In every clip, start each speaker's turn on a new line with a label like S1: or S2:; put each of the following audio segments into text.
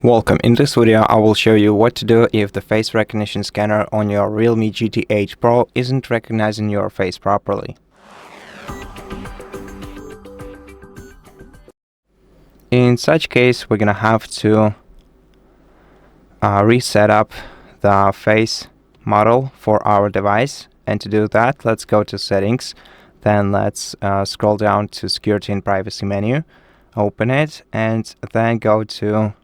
S1: Welcome. In this video, I will show you what to do if the face recognition scanner on your REALME GT8 Pro isn't recognizing your face properly. In such case, we're gonna have to reset up the face model for our device. And to do that, let's go to Settings. Then let's scroll down to Security and Privacy menu, open it, and then go to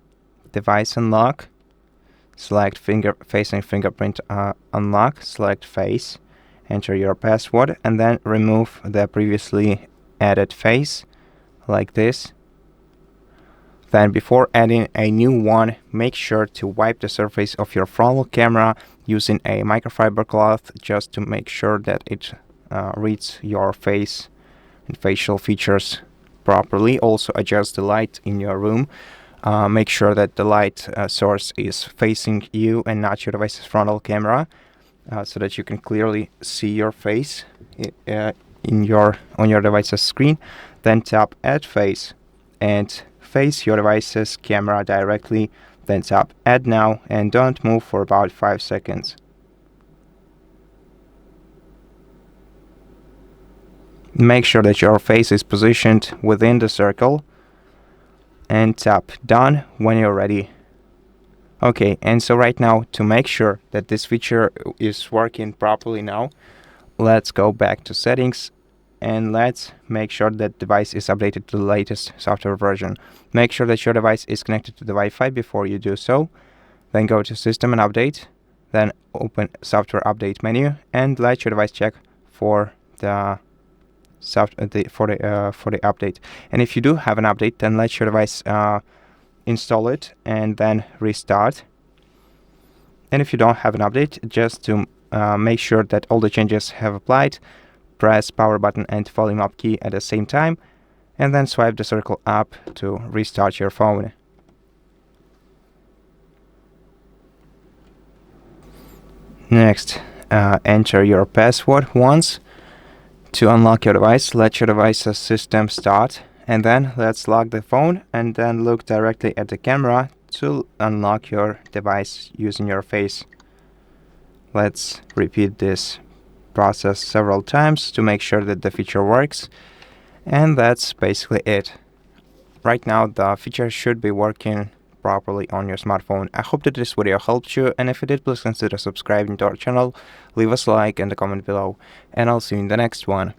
S1: Device Unlock, select face and fingerprint unlock, select face, enter your password, and then remove the previously added face like this. Then before adding a new one, make sure to wipe the surface of your frontal camera using a microfiber cloth just to make sure that it reads your face and facial features properly. Also adjust the light in your room. Make sure that the light source is facing you and not your device's frontal camera, so that you can clearly see your face on your device's screen. Then tap Add Face and face your device's camera directly. Then tap Add Now and don't move for about 5 seconds. Make sure that your face is positioned within the circle and tap Done when you're ready. Okay, and so right now, to make sure that this feature is working properly now, let's go back to Settings and let's make sure that device is updated to the latest software version. Make sure that your device is connected to the Wi-Fi before you do so. Then go to System and Update, then open Software Update menu and let your device check for the update. And if you do have an update, then let your device install it and then restart. And if you don't have an update, just to make sure that all the changes have applied, press power button and volume up key at the same time, and then swipe the circle up to restart your phone. Next, enter your password once. To unlock your device, let your device's system start, and then let's lock the phone and then look directly at the camera to unlock your device using your face. Let's repeat this process several times to make sure that the feature works, and that's basically it. Right now the feature should be working properly on your smartphone. I hope that this video helped you, and if it did, please consider subscribing to our channel, leave us a like and a comment below, and I'll see you in the next one.